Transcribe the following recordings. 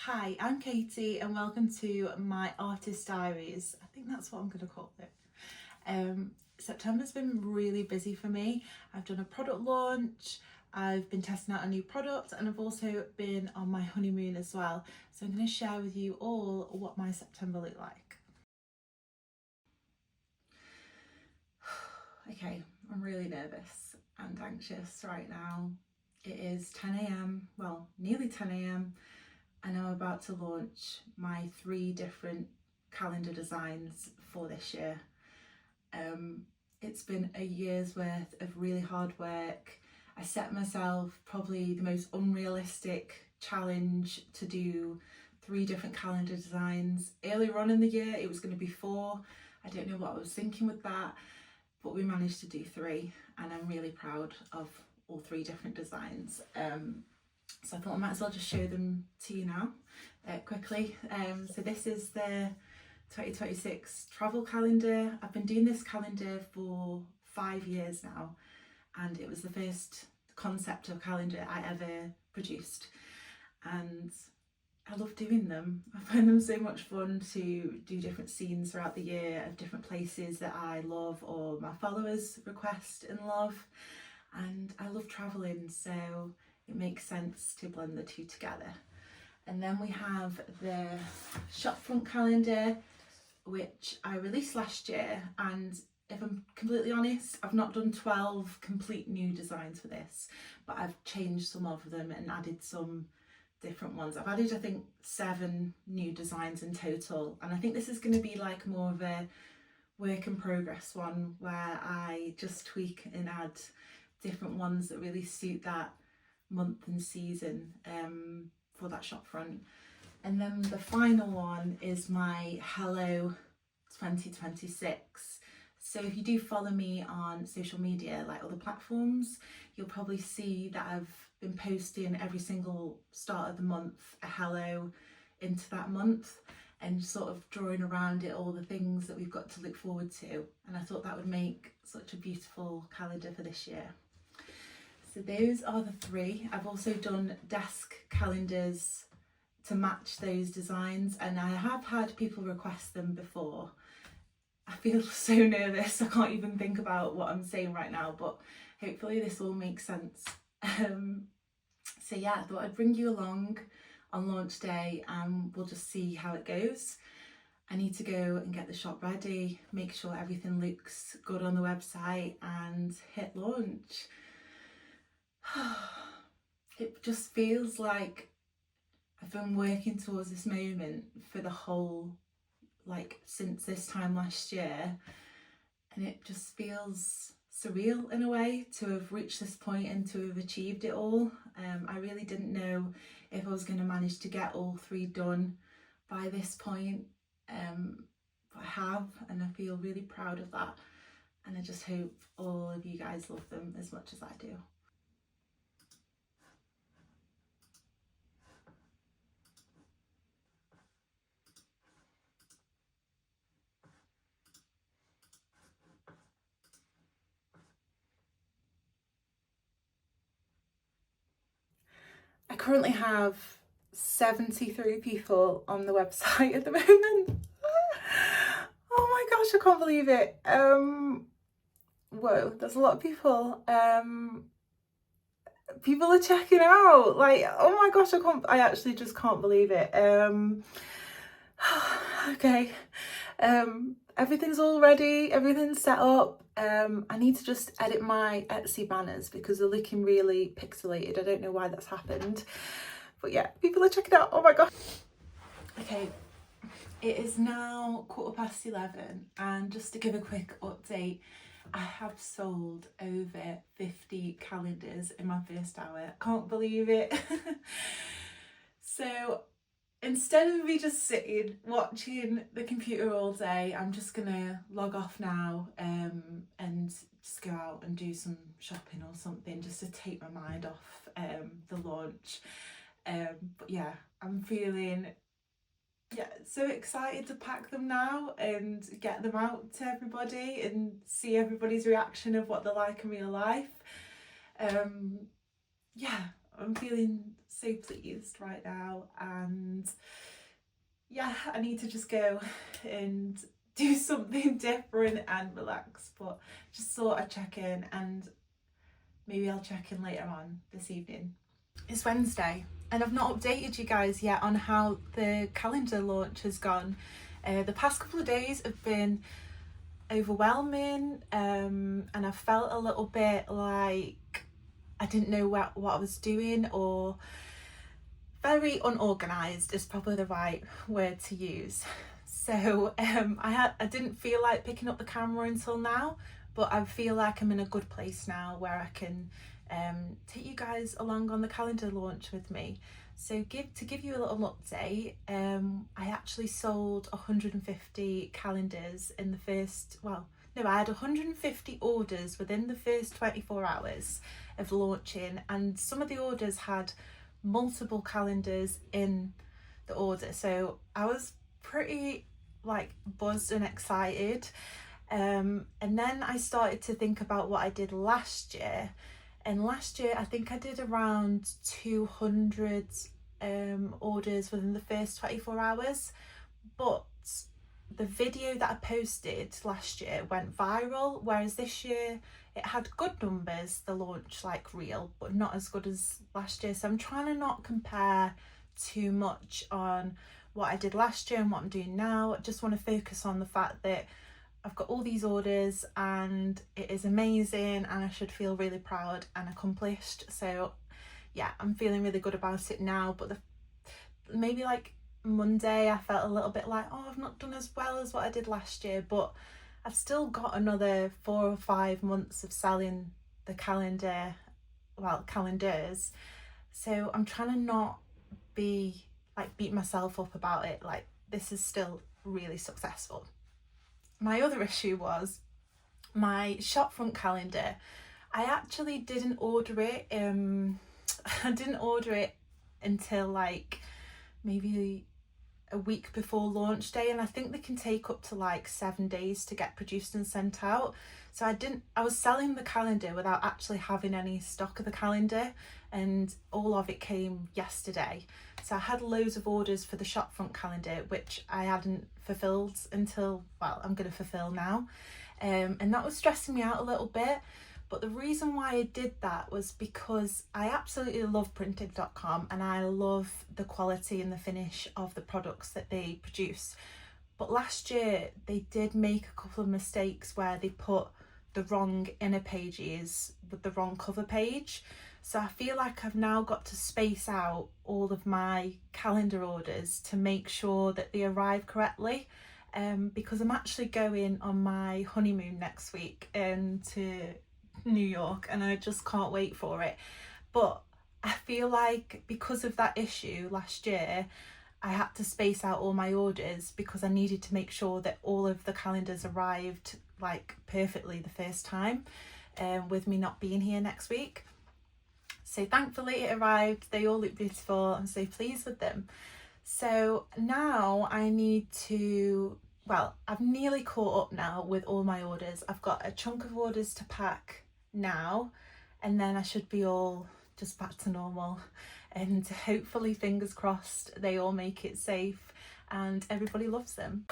Hi, I'm Katie and welcome to my artist diaries. I think that's what I'm going to call it. September's been really busy for me. I've done a product launch, I've been testing out a new product, and I've also been on my honeymoon as well. So I'm going to share with you all what my September looked like. Okay, I'm really nervous and anxious right now. It is 10 a.m, well, nearly 10 a.m. and I'm about to launch my 3 different calendar designs for this year. It's been a year's worth of really hard work. I set myself probably the most unrealistic challenge to do 3 different calendar designs. Earlier on in the year it was going to be 4. I don't know what I was thinking with that, but we managed to do 3 and I'm really proud of all 3 different designs. So I thought I might as well just show them to you now quickly. So this is the 2026 travel calendar. I've been doing this calendar for 5 years now, and it was the first concept of calendar I ever produced, and I love doing them. I find them so much fun to do different scenes throughout the year of different places that I love or my followers request and love, and I love travelling, so it makes sense to blend the 2 together. And then we have the shopfront calendar, which I released last year, and if I'm completely honest, I've not done 12 complete new designs for this, but I've changed some of them and added some different ones. I've added, I think, 7 new designs in total, and I think this is going to be like more of a work in progress one where I just tweak and add different ones that really suit that month and season for that shop front. And then the final one is my Hello 2026. So if you do follow me on social media, like other platforms, you'll probably see that I've been posting every single start of the month a hello into that month, and sort of drawing around it all the things that we've got to look forward to. And I thought that would make such a beautiful calendar for this year. So those are the 3. I've also done desk calendars to match those designs, and I have had people request them before. I feel so nervous, I can't even think about what I'm saying right now, but hopefully this all makes sense. So yeah, I thought I'd bring you along on launch day and we'll just see how it goes. I need to go and get the shop ready, make sure everything looks good on the website, and hit launch. It just feels like I've been working towards this moment for the whole, since this time last year, and it just feels surreal in a way to have reached this point and to have achieved it all. I really didn't know if I was going to manage to get all 3 done by this point, but I have, and I feel really proud of that, and I just hope all of you guys love them as much as I do. I currently have 73 people on the website at the moment. Oh my gosh, I can't believe it. Whoa, there's a lot of people. People are checking out. Oh my gosh, I actually just can't believe it. Okay. Everything's all ready, everything's set up. I need to just edit my Etsy banners because they're looking really pixelated. I don't know why that's happened, but yeah, people are checking out. Oh my god. Okay, it is now 11:15, and just to give a quick update, I have sold over 50 calendars in my first hour. I can't believe it. So instead of me just sitting watching the computer all day, I'm just gonna log off now and just go out and do some shopping or something, just to take my mind off the launch. But yeah, I'm feeling so excited to pack them now and get them out to everybody and see everybody's reaction of what they're like in real life. Yeah, I'm feeling so pleased right now, and yeah, I need to just go and do something different and relax, but just thought I'd check in, and maybe I'll check in later on this evening. It's Wednesday and I've not updated you guys yet on how the calendar launch has gone. The past couple of days have been overwhelming, and I felt a little bit like I didn't know what I was doing, or very unorganised is probably the right word to use. So I didn't feel like picking up the camera until now, but I feel like I'm in a good place now where I can take you guys along on the calendar launch with me. So to give you a little update, I actually sold 150 calendars in the first, I had 150 orders within the first 24 hours of launching, and some of the orders had multiple calendars in the order. So I was pretty buzzed and excited. And then I started to think about what I did last year. And last year, I think I did around 200 orders within the first 24 hours. But the video that I posted last year went viral, whereas this year it had good numbers, the launch reel, but not as good as last year. So I'm trying to not compare too much on what I did last year and what I'm doing now. I just want to focus on the fact that I've got all these orders and it is amazing, and I should feel really proud and accomplished. So yeah, I'm feeling really good about it now, but maybe Monday I felt a little bit I've not done as well as what I did last year, but I've still got another 4 or 5 months of selling the calendars. So I'm trying to not be beat myself up about it. This is still really successful. My other issue was my shopfront calendar. I actually didn't order it. I didn't order it until maybe a week before launch day, and I think they can take up to 7 days to get produced and sent out. So I was selling the calendar without actually having any stock of the calendar, and all of it came yesterday. So I had loads of orders for the shopfront calendar, which I hadn't fulfilled until, I'm going to fulfill now. And that was stressing me out a little bit. But the reason why I did that was because I absolutely love printed.com, and I love the quality and the finish of the products that they produce. But last year they did make a couple of mistakes where they put the wrong inner pages with the wrong cover page. So I feel like I've now got to space out all of my calendar orders to make sure that they arrive correctly, because I'm actually going on my honeymoon next week to New York, and I just can't wait for it. But I feel like because of that issue last year, I had to space out all my orders because I needed to make sure that all of the calendars arrived perfectly the first time, with me not being here next week. So thankfully it arrived. They all look beautiful. I'm so pleased with them. So now I need to, I've nearly caught up now with all my orders. I've got a chunk of orders to pack now, and then I should be all just back to normal, and hopefully, fingers crossed, they all make it safe and everybody loves them.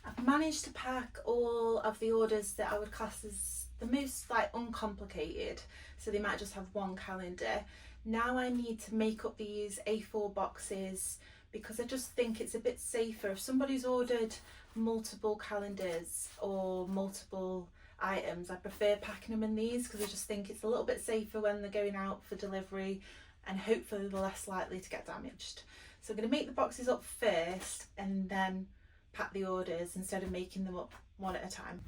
I've managed to pack all of the orders that I would class as the most uncomplicated, so they might just have one calendar. Now I need to make up these A4 boxes because I just think it's a bit safer if somebody's ordered multiple calendars or multiple items. I prefer packing them in these because I just think it's a little bit safer when they're going out for delivery, and hopefully they're less likely to get damaged. So I'm going to make the boxes up first and then pack the orders instead of making them up one at a time.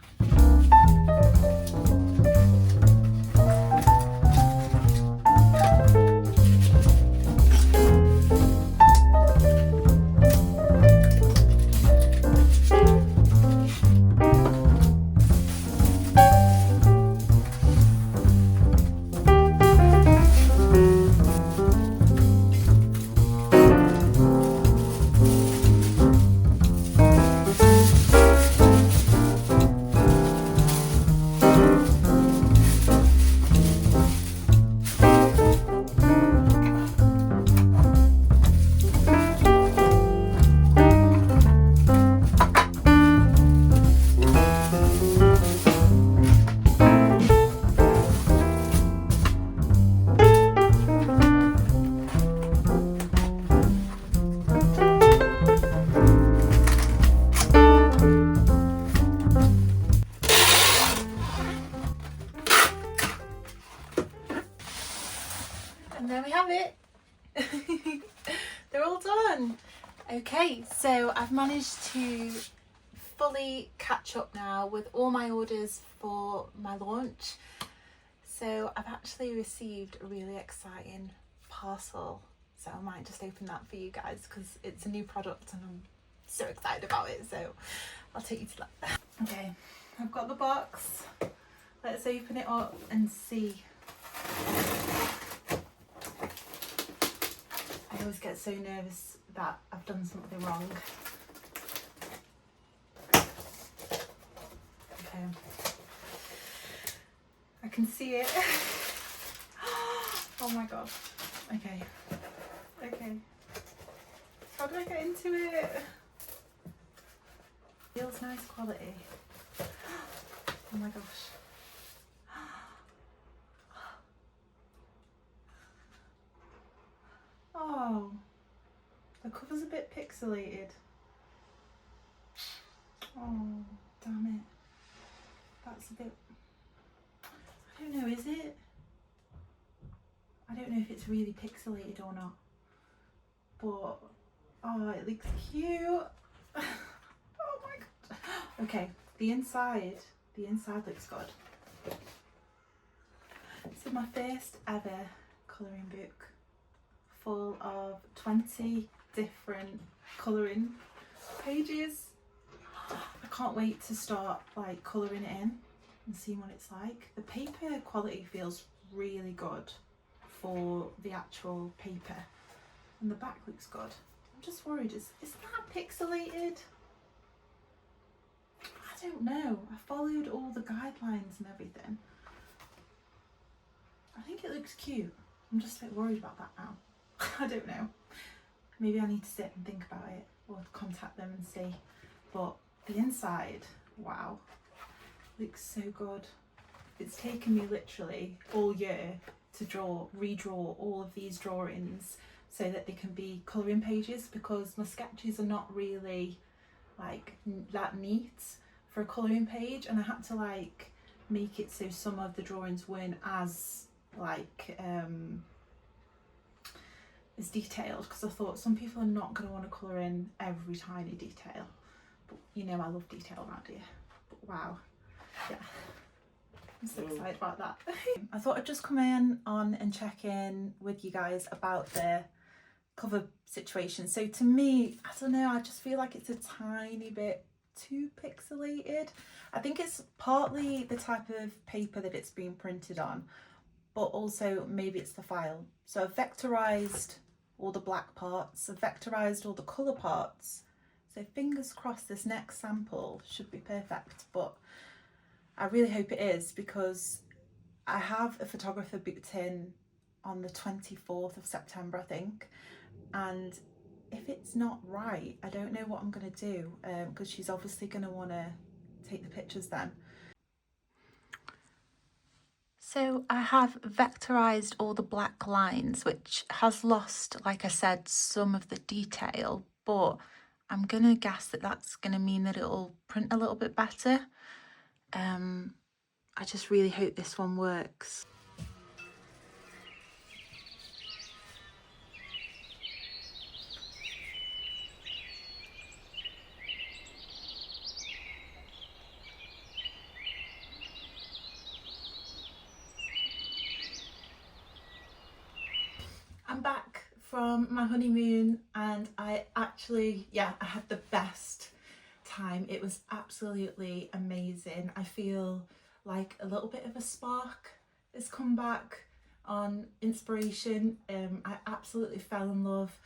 done. Okay, so I've managed to fully catch up now with all my orders for my launch. So I've actually received a really exciting parcel, so I might just open that for you guys because it's a new product and I'm so excited about it, so I'll take you to that. Okay, I've got the box. Let's open it up and see. I always get so nervous that I've done something wrong. Okay, I can see it. Oh my gosh. Okay. Okay. How do I get into it? Feels nice quality. Oh my gosh. Oh, the cover's a bit pixelated. Oh, damn it. That's a bit... I don't know, is it? I don't know if it's really pixelated or not. But, oh, it looks cute. Oh my god. Okay, the inside looks good. So my first ever colouring book, full of 20 different colouring pages. I can't wait to start like colouring it in and seeing what it's like. The paper quality feels really good for the actual paper, and the back looks good. I'm just worried, is that pixelated? I don't know. I followed all the guidelines and everything. I think it looks cute. I'm just a bit worried about that now. I don't know. Maybe I need to sit and think about it or contact them and see. But the inside, wow, looks so good. It's taken me literally all year to redraw all of these drawings so that they can be colouring pages, because my sketches are not really like that neat for a colouring page, and I had to like make it so some of the drawings weren't as like is detailed, because I thought some people are not going to want to colour in every tiny detail, but you know I love detail around here. But wow, yeah, I'm so excited about that. I thought I'd just come on and check in with you guys about the cover situation. So to me, I don't know, I just feel like it's a tiny bit too pixelated. I think it's partly the type of paper that it's being printed on, but also maybe it's the file. So I've vectorized all the black parts, I've vectorized all the colour parts. So fingers crossed this next sample should be perfect, but I really hope it is, because I have a photographer booked in on the 24th of September, I think. And if it's not right, I don't know what I'm going to do, because she's obviously going to want to take the pictures then. So I have vectorized all the black lines, which has lost, like I said, some of the detail, but I'm going to guess that that's going to mean that it'll print a little bit better. I just really hope this one works. I'm back from my honeymoon and I actually, I had the best time. It was absolutely amazing. I feel like a little bit of a spark has come back on inspiration. I absolutely fell in love.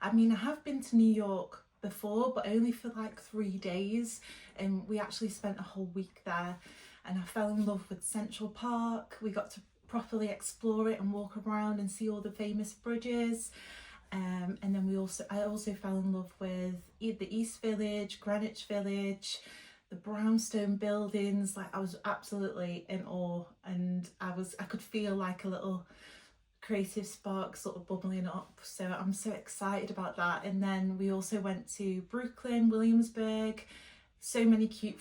I mean, I have been to New York before, but only for like 3 days, and we actually spent a whole week there, and I fell in love with Central Park. We got to properly explore it and walk around and see all the famous bridges, and then I also fell in love with the East Village, Greenwich Village, the brownstone buildings. Like, I was absolutely in awe, and I could feel like a little creative spark sort of bubbling up, so I'm so excited about that. And then we also went to Brooklyn, Williamsburg, so many cute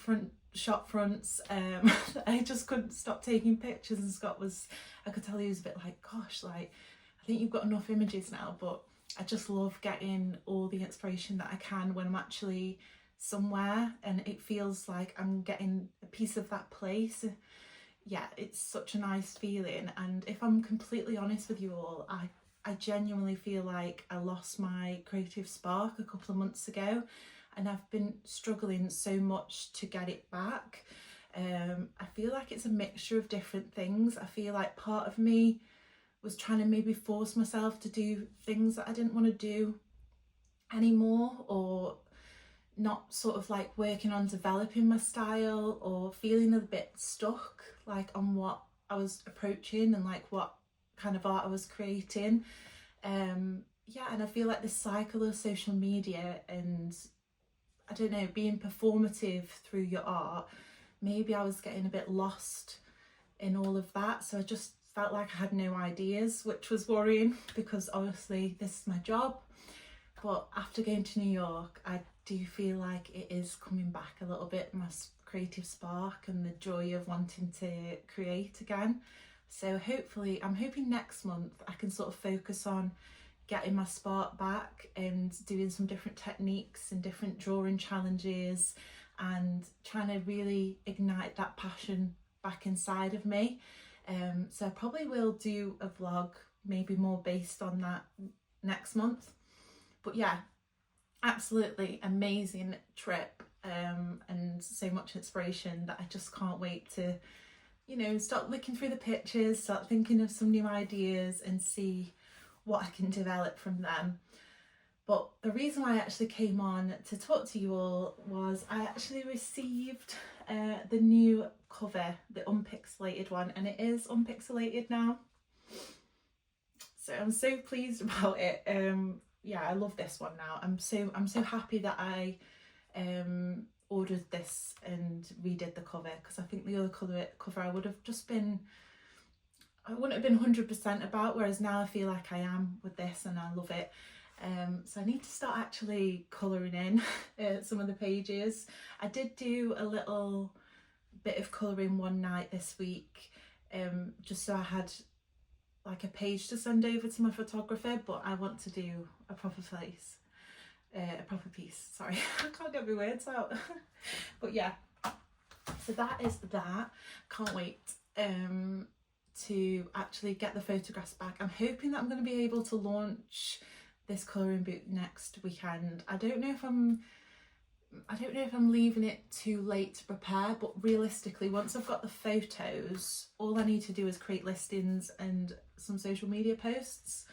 shop fronts. I just couldn't stop taking pictures, and Scott was, I could tell he was a bit like, gosh, like, I think you've got enough images now, but I just love getting all the inspiration that I can when I'm actually somewhere and it feels like I'm getting a piece of that place. Yeah, it's such a nice feeling. And if I'm completely honest with you all, I genuinely feel like I lost my creative spark a couple of months ago, and I've been struggling so much to get it back. I feel like it's a mixture of different things. I feel like part of me was trying to maybe force myself to do things that I didn't want to do anymore, or not sort of like working on developing my style, or feeling a bit stuck like on what I was approaching and like what kind of art I was creating. Yeah, and I feel like this cycle of social media and, I don't know, being performative through your art, maybe I was getting a bit lost in all of that. So I just felt like I had no ideas, which was worrying because obviously this is my job. But after going to New York, I do feel like it is coming back a little bit, my creative spark and the joy of wanting to create again. So hopefully, I'm hoping next month I can sort of focus on getting my spark back and doing some different techniques and different drawing challenges and trying to really ignite that passion back inside of me. So I probably will do a vlog maybe more based on that next month. But yeah, absolutely amazing trip, and so much inspiration that I just can't wait to, you know, start looking through the pictures, start thinking of some new ideas and see what I can develop from them. But the reason why I actually came on to talk to you all was I actually received the new cover, the unpixelated one, and it is unpixelated now. So I'm so pleased about it. Yeah, I love this one now. I'm so happy that I ordered this and redid the cover, because I think the other cover I would have just been, I wouldn't have been 100% about, whereas now I feel like I am with this and I love it. So I need to start actually colouring in some of the pages. I did do a little bit of colouring one night this week, just so I had like a page to send over to my photographer, but I want to do a proper piece, sorry. I can't get my words out. But yeah, so that is that. Can't wait to actually get the photographs back. I'm hoping that I'm going to be able to launch this colouring book next weekend. I don't know if I'm leaving it too late to prepare, but realistically, once I've got the photos, all I need to do is create listings and some social media posts.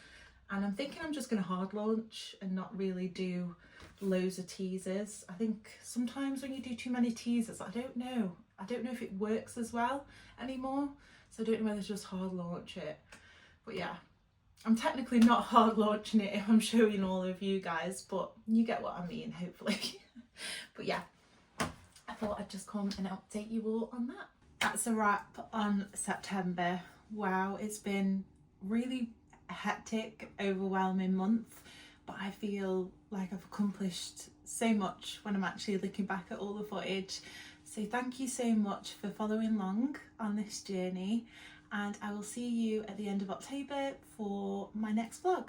And I'm thinking I'm just going to hard launch and not really do loads of teasers. I think sometimes when you do too many teasers, I don't know if it works as well anymore. So I don't know whether to just hard launch it. But yeah, I'm technically not hard launching it if I'm showing all of you guys, but you get what I mean, hopefully. But yeah, I thought I'd just come and update you all on that. That's a wrap on September. Wow, it's been really a hectic, overwhelming month, but I feel like I've accomplished so much when I'm actually looking back at all the footage. So thank you so much for following along on this journey, and I will see you at the end of October for my next vlog.